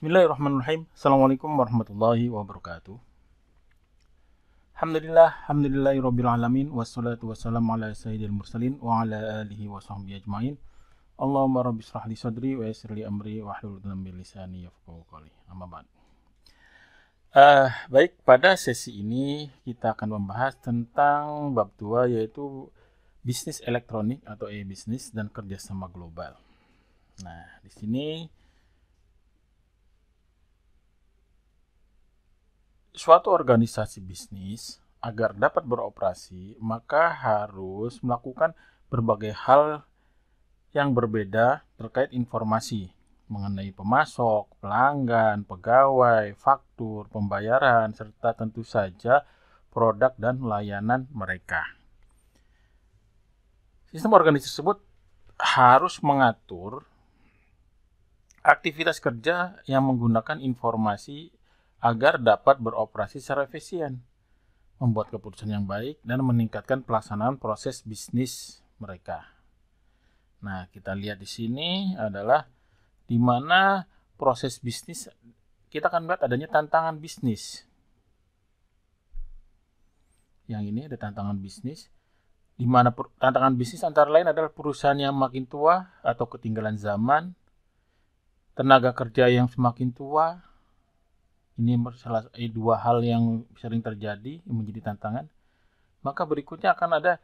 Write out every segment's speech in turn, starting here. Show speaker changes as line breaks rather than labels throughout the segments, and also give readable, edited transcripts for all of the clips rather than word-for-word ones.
Bismillahirrahmanirrahim. Assalamualaikum warahmatullahi wabarakatuh. Alhamdulillahirabbil alamin wassalatu wassalamu ala sayyidil mursalin wa ala alihi wa sahbihi ajmain. Allahumma rabbi shrah li sadri wa yassir li amri wa hlul 'uqdatam min lisani yafqahu qawli. Amma ba'd. Baik, pada sesi ini kita akan membahas tentang bab 2, yaitu bisnis elektronik atau e-bisnis dan kerjasama global. Nah, di sini suatu organisasi bisnis agar dapat beroperasi, maka harus melakukan berbagai hal yang berbeda terkait informasi mengenai pemasok, pelanggan, pegawai, faktur, pembayaran, serta tentu saja produk dan layanan mereka. Sistem organisasi tersebut harus mengatur aktivitas kerja yang menggunakan informasi agar dapat beroperasi secara efisien, membuat keputusan yang baik, dan meningkatkan pelaksanaan proses bisnis mereka. Nah, kita lihat di sini adalah di mana proses bisnis, kita akan melihat adanya tantangan bisnis. Yang ini ada tantangan bisnis, di mana tantangan bisnis antara lain adalah perusahaan yang makin tua atau ketinggalan zaman, tenaga kerja yang semakin tua. Ini dua hal yang sering terjadi yang menjadi tantangan. Maka berikutnya akan ada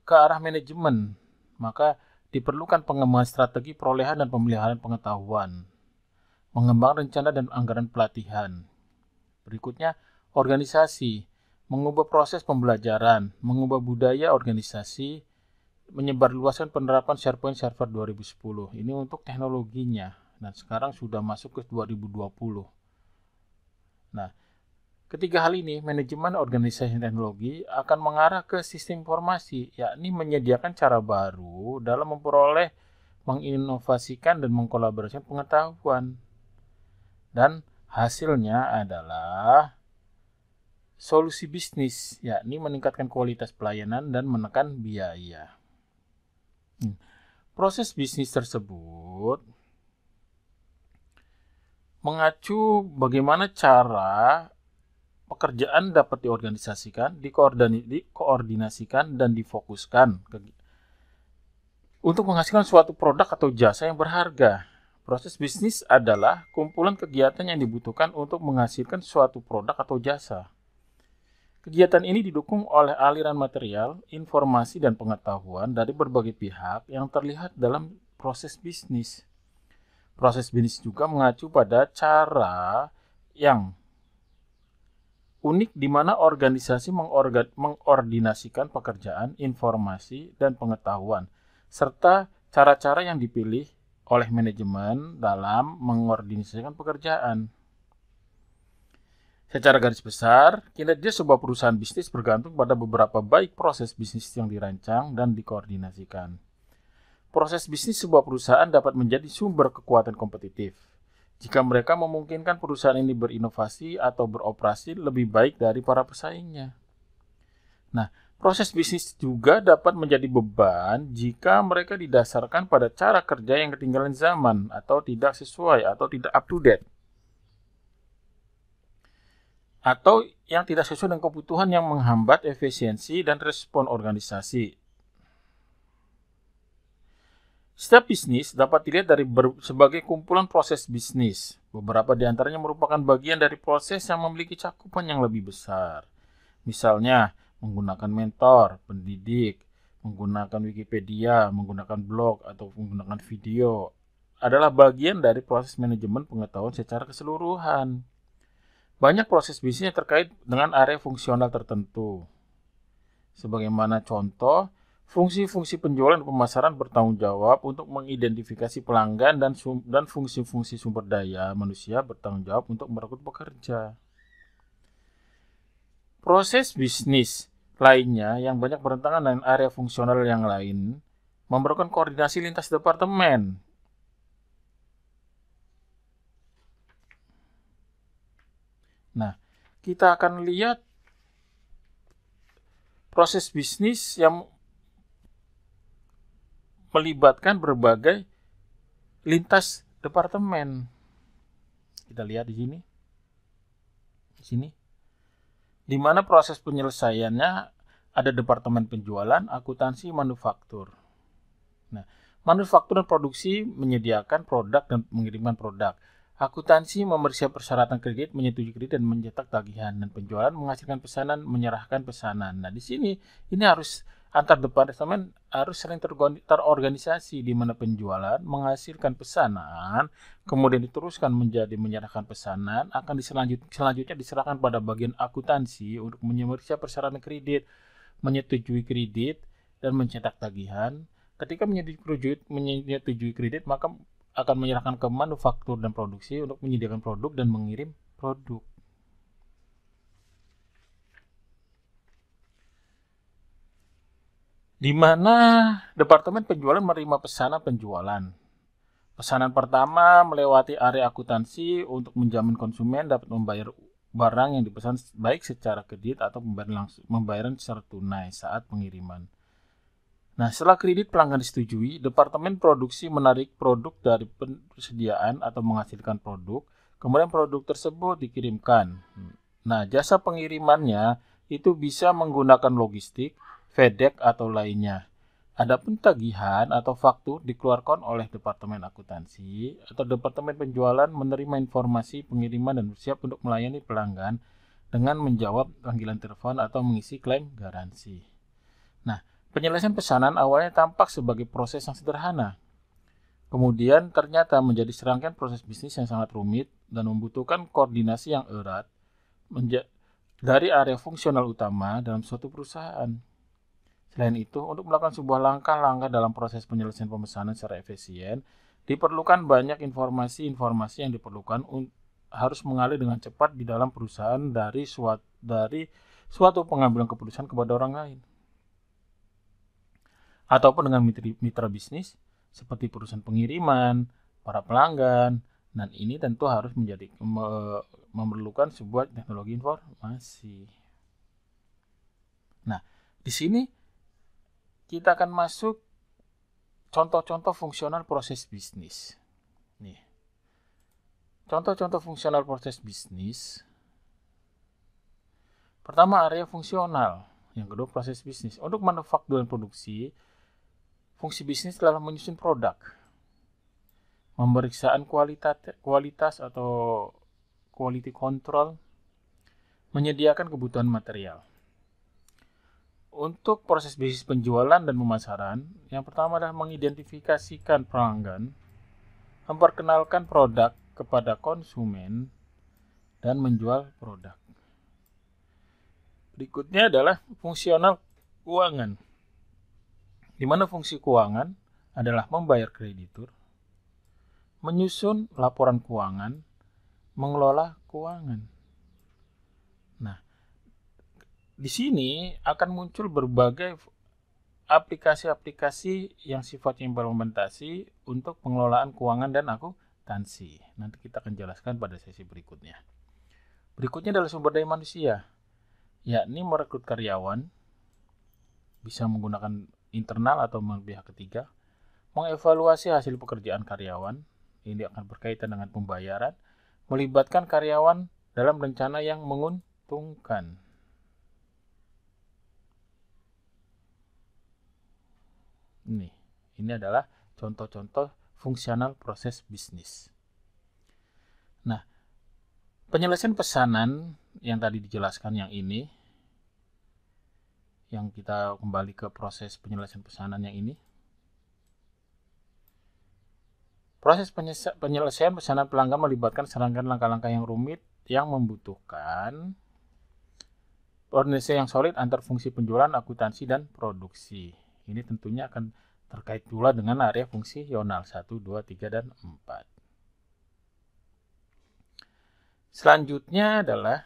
ke arah manajemen. Maka diperlukan pengembangan strategi perolehan dan pemeliharaan pengetahuan, mengembangkan rencana dan anggaran pelatihan. Berikutnya organisasi, mengubah proses pembelajaran, mengubah budaya organisasi, menyebarluaskan penerapan SharePoint Server 2010. Ini untuk teknologinya. Dan sekarang sudah masuk ke 2020. Nah, ketiga hal ini, manajemen organisasi teknologi akan mengarah ke sistem informasi, yakni menyediakan cara baru dalam memperoleh, menginovasikan, dan mengkolaborasikan pengetahuan. Dan hasilnya adalah solusi bisnis, yakni meningkatkan kualitas pelayanan dan menekan biaya. Proses bisnis tersebut mengacu bagaimana cara pekerjaan dapat diorganisasikan, dikoordinasikan, dan difokuskan untuk menghasilkan suatu produk atau jasa yang berharga. Proses bisnis adalah kumpulan kegiatan yang dibutuhkan untuk menghasilkan suatu produk atau jasa. Kegiatan ini didukung oleh aliran material, informasi, dan pengetahuan dari berbagai pihak yang terlihat dalam proses bisnis. Proses bisnis juga mengacu pada cara yang unik di mana organisasi mengordinasikan pekerjaan, informasi, dan pengetahuan, serta cara-cara yang dipilih oleh manajemen dalam mengordinasikan pekerjaan. Secara garis besar, kinerja sebuah perusahaan bisnis bergantung pada beberapa baik proses bisnis yang dirancang dan dikoordinasikan. Proses bisnis sebuah perusahaan dapat menjadi sumber kekuatan kompetitif jika mereka memungkinkan perusahaan ini berinovasi atau beroperasi lebih baik dari para pesaingnya. Nah, proses bisnis juga dapat menjadi beban jika mereka didasarkan pada cara kerja yang ketinggalan zaman atau tidak sesuai atau tidak up to date, atau yang tidak sesuai dengan kebutuhan yang menghambat efisiensi dan respon organisasi. Setiap bisnis dapat dilihat sebagai kumpulan proses bisnis. Beberapa di antaranya merupakan bagian dari proses yang memiliki cakupan yang lebih besar. Misalnya, menggunakan mentor, pendidik, menggunakan Wikipedia, menggunakan blog, atau menggunakan video adalah bagian dari proses manajemen pengetahuan secara keseluruhan. Banyak proses bisnis yang terkait dengan area fungsional tertentu. Sebagaimana contoh, fungsi-fungsi penjualan dan pemasaran bertanggung jawab untuk mengidentifikasi pelanggan dan fungsi-fungsi sumber daya manusia bertanggung jawab untuk merekrut pekerja. Proses bisnis lainnya yang banyak bertentangan dengan area fungsional yang lain memerlukan koordinasi lintas departemen. Nah, kita akan lihat proses bisnis yang melibatkan berbagai lintas departemen. Kita lihat di sini. Di sini. Di mana proses penyelesaiannya ada departemen penjualan, akuntansi, manufaktur. Nah, manufaktur dan produksi menyediakan produk dan mengirimkan produk. Akuntansi memeriksa persyaratan kredit, menyetujui kredit dan mencetak tagihan, dan penjualan menghasilkan pesanan, menyerahkan pesanan. Nah, di sini ini harus antar departemen harus saling terorganisasi, di mana penjualan menghasilkan pesanan, kemudian diteruskan menjadi menyerahkan pesanan, akan selanjutnya diserahkan pada bagian akuntansi untuk memeriksa persyaratan kredit, menyetujui kredit, dan mencetak tagihan. Ketika menyetujui kredit, maka akan menyerahkan ke manufaktur dan produksi untuk menyediakan produk dan mengirim produk. Di mana departemen penjualan menerima pesanan penjualan. Pesanan pertama melewati area akuntansi untuk menjamin konsumen dapat membayar barang yang dipesan baik secara kredit atau pembayaran secara tunai saat pengiriman. Nah, setelah kredit pelanggan disetujui, departemen produksi menarik produk dari persediaan atau menghasilkan produk, kemudian produk tersebut dikirimkan. Nah, jasa pengirimannya itu bisa menggunakan logistik, FedEx atau lainnya. Adapun tagihan atau faktur dikeluarkan oleh departemen akuntansi atau departemen penjualan menerima informasi pengiriman dan bersiap untuk melayani pelanggan dengan menjawab panggilan telepon atau mengisi klaim garansi. Nah, penyelesaian pesanan awalnya tampak sebagai proses yang sederhana. Kemudian ternyata menjadi serangkaian proses bisnis yang sangat rumit dan membutuhkan koordinasi yang erat dari area fungsional utama dalam suatu perusahaan. Selain itu, untuk melakukan sebuah langkah-langkah dalam proses penyelesaian pemesanan secara efisien, diperlukan banyak informasi yang diperlukan harus mengalir dengan cepat di dalam perusahaan dari suatu pengambilan keputusan kepada orang lain. Ataupun dengan mitra bisnis seperti perusahaan pengiriman, para pelanggan, dan ini tentu harus memerlukan sebuah teknologi informasi. Nah, di sini kita akan masuk contoh-contoh fungsional proses bisnis. Nih. Contoh-contoh fungsional proses bisnis. Pertama, area fungsional. Yang kedua, proses bisnis. Untuk manufaktur dan produksi, fungsi bisnis adalah menyusun produk, pemeriksaan kualitas atau quality control, menyediakan kebutuhan material. Untuk proses bisnis penjualan dan pemasaran, yang pertama adalah mengidentifikasikan pelanggan, memperkenalkan produk kepada konsumen, dan menjual produk. Berikutnya adalah fungsional keuangan, di mana fungsi keuangan adalah membayar kreditur, menyusun laporan keuangan, mengelola keuangan. Nah, di sini akan muncul berbagai aplikasi-aplikasi yang sifatnya implementasi untuk pengelolaan keuangan dan akuntansi. Nanti kita akan jelaskan pada sesi berikutnya. Berikutnya adalah sumber daya manusia, yakni merekrut karyawan, bisa menggunakan internal atau pihak ketiga, mengevaluasi hasil pekerjaan karyawan, ini akan berkaitan dengan pembayaran, melibatkan karyawan dalam rencana yang menguntungkan. Ini adalah contoh-contoh fungsional proses bisnis. Nah, penyelesaian pesanan yang tadi dijelaskan yang ini, yang kita kembali ke proses penyelesaian pesanan yang ini. Proses penyelesaian pesanan pelanggan melibatkan serangkaian langkah-langkah yang rumit yang membutuhkan koordinasi yang solid antar fungsi penjualan, akuntansi, dan produksi. Ini tentunya akan terkait pula dengan area fungsional 1, 2, 3, dan 4. Selanjutnya adalah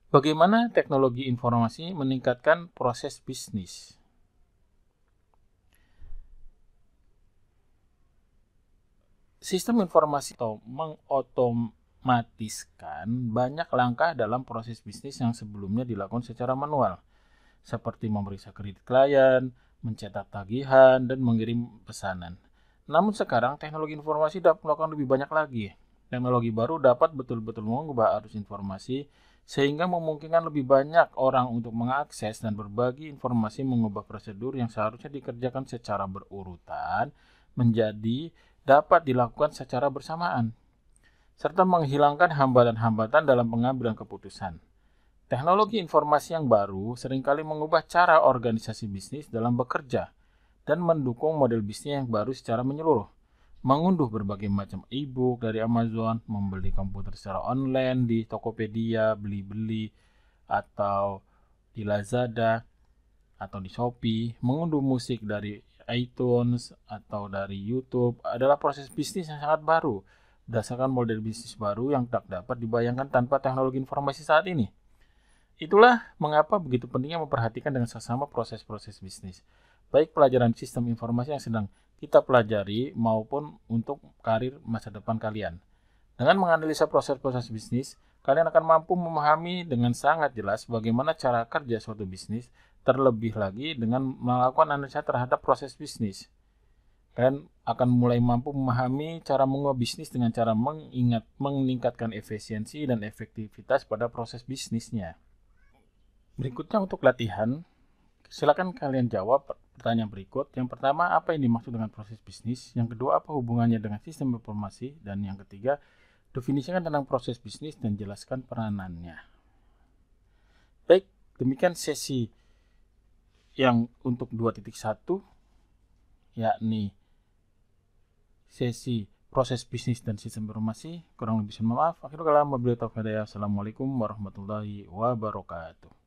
bagaimana teknologi informasi meningkatkan proses bisnis. Sistem informasi atau mengotomatiskan banyak langkah dalam proses bisnis yang sebelumnya dilakukan secara manual, seperti memeriksa kredit klien, mencetak tagihan, dan mengirim pesanan. Namun sekarang teknologi informasi dapat melakukan lebih banyak lagi. Teknologi baru dapat betul-betul mengubah arus informasi sehingga memungkinkan lebih banyak orang untuk mengakses dan berbagi informasi, mengubah prosedur yang seharusnya dikerjakan secara berurutan menjadi dapat dilakukan secara bersamaan, serta menghilangkan hambatan-hambatan dalam pengambilan keputusan. Teknologi informasi yang baru seringkali mengubah cara organisasi bisnis dalam bekerja dan mendukung model bisnis yang baru secara menyeluruh. Mengunduh berbagai macam e-book dari Amazon, membeli komputer secara online di Tokopedia, beli-beli, atau di Lazada, atau di Shopee, mengunduh musik dari iTunes atau dari YouTube adalah proses bisnis yang sangat baru, berdasarkan model bisnis baru yang tak dapat dibayangkan tanpa teknologi informasi saat ini. Itulah mengapa begitu pentingnya memperhatikan dengan seksama proses-proses bisnis, baik pelajaran sistem informasi yang sedang kita pelajari maupun untuk karir masa depan kalian. Dengan menganalisa proses-proses bisnis, kalian akan mampu memahami dengan sangat jelas bagaimana cara kerja suatu bisnis, terlebih lagi dengan melakukan analisa terhadap proses bisnis. Kalian akan mulai mampu memahami cara mengubah bisnis dengan cara meningkatkan efisiensi dan efektivitas pada proses bisnisnya. Berikutnya untuk latihan, silakan kalian jawab pertanyaan berikut. Yang pertama, apa yang dimaksud dengan proses bisnis? Yang kedua, apa hubungannya dengan sistem informasi? Dan yang ketiga, definisikan tentang proses bisnis dan jelaskan peranannya. Baik, demikian sesi yang untuk 2.1, yakni sesi proses bisnis dan sistem informasi. Kurang lebih mohon maaf. Akhirul kalam, wabillahi taufiq hidayah. Assalamualaikum warahmatullahi wabarakatuh.